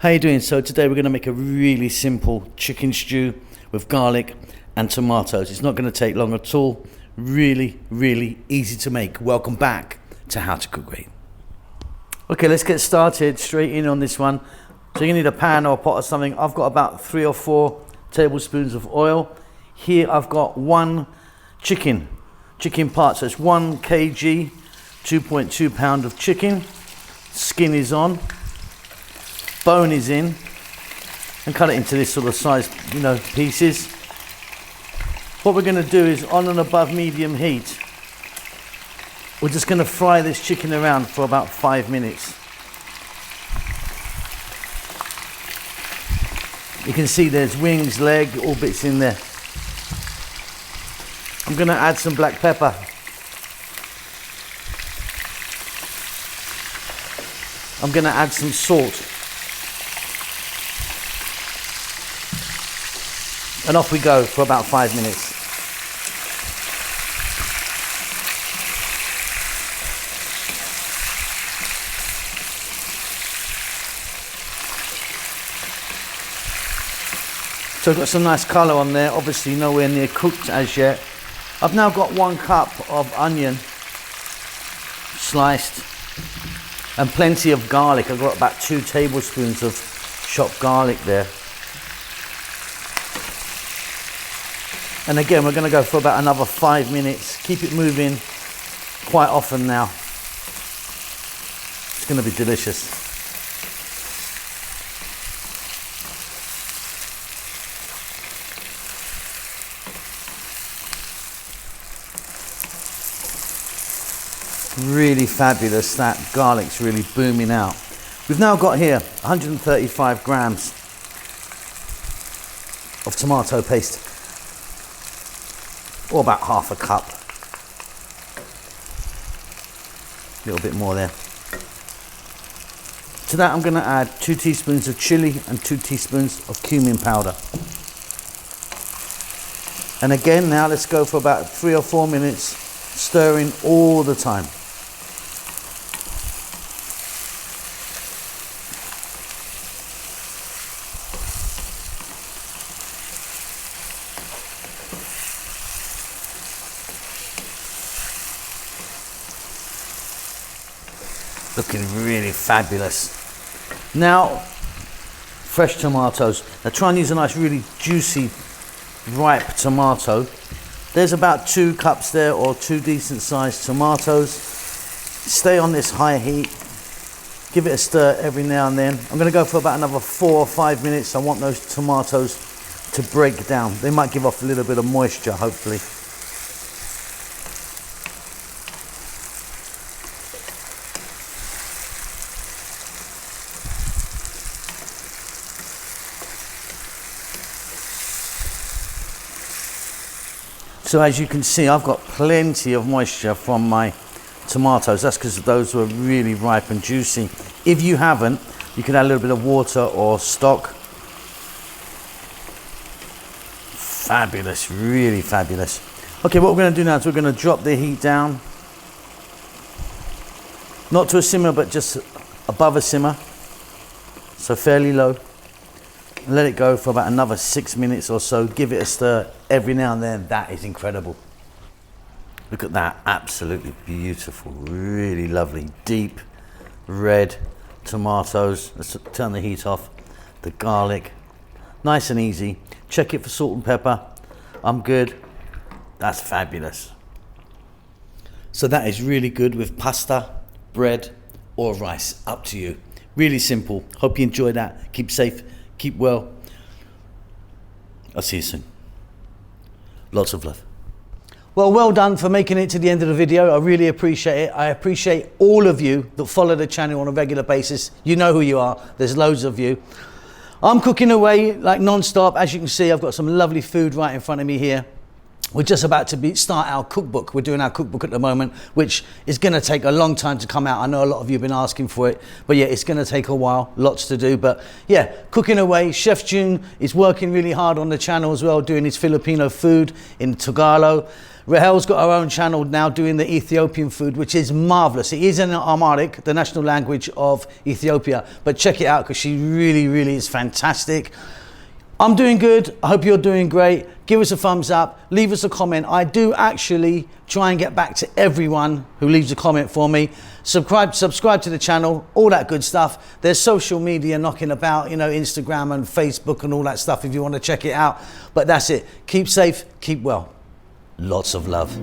How you doing? So today we're going to make a really simple chicken stew with garlic and tomatoes. It's not going to take long at all. Really easy to make. Welcome back to How to Cook Great. Okay, let's get started straight in on this one. So you need a pan or a pot or something. I've got about 3 or 4 tablespoons of oil. Here I've got one chicken part. So it's 1 kg, 2.2 pound of chicken. Skin is on, bone is in, and cut it into this sort of size, pieces. What we're going to do is on and above medium heat, we're just going to fry this chicken around for about 5 minutes. You can see there's wings, leg, all bits in there. I'm going to add some black pepper. I'm going to add some salt. And off we go for about 5 minutes. So I've got some nice colour on there, obviously nowhere near cooked as yet. I've now got 1 cup of onion sliced and plenty of garlic. I've got about 2 tablespoons of chopped garlic there. And again, we're going to go for about another 5 minutes. Keep it moving quite often now. It's going to be delicious. Really fabulous. That garlic's really booming out. We've now got here 135 grams of tomato paste, or about half a cup. A little bit more there. To that I'm going to add 2 teaspoons of chili and 2 teaspoons of cumin powder. And again, now let's go for about 3 or 4 minutes, stirring all the time. Looking really fabulous. Now, fresh tomatoes. Now try and use a nice really juicy, ripe tomato. There's about 2 cups there, or 2 decent sized tomatoes. Stay on this high heat. Give it a stir every now and then. I'm going to go for about another 4 or 5 minutes. I want those tomatoes to break down. They might give off a little bit of moisture, hopefully. So as you can see, I've got plenty of moisture from my tomatoes. That's because those were really ripe and juicy. If you haven't, you can add a little bit of water or stock. Fabulous, really fabulous. Okay, what we're going to do now is we're going to drop the heat down. Not to a simmer, but just above a simmer. So fairly low. Let it go for about another 6 minutes or so. Give it a stir every now and then. That is incredible. Look at that, absolutely beautiful, really lovely, deep red tomatoes. Let's turn the heat off. The garlic, nice and easy. Check it for salt and pepper. I'm good. That's fabulous. So that is really good with pasta, bread or rice, up to you. Really simple. Hope you enjoy that. Keep safe. Keep well. I'll see you soon. Lots of love. Well done for making it to the end of the video. I really appreciate it. I appreciate all of you that follow the channel on a regular basis. You know who you are. There's loads of you. I'm cooking away like non-stop. As you can see, I've got some lovely food right in front of me here. We're just about to start our cookbook. We're doing our cookbook at the moment, which is going to take a long time to come out. I know a lot of you have been asking for it, but yeah, it's going to take a while, lots to do. But yeah, cooking away. Chef June is working really hard on the channel as well, doing his Filipino food in Tagalog. Rahel's got her own channel now doing the Ethiopian food, which is marvelous. It is in Amharic, the national language of Ethiopia, but check it out because she really, really is fantastic. I'm doing good. I hope you're doing great. Give us a thumbs up. Leave us a comment. I do actually try and get back to everyone who leaves a comment for me. Subscribe to the channel, all that good stuff. There's social media knocking about, you know, Instagram and Facebook and all that stuff if you want to check it out. But that's it. Keep safe, keep well. Lots of love.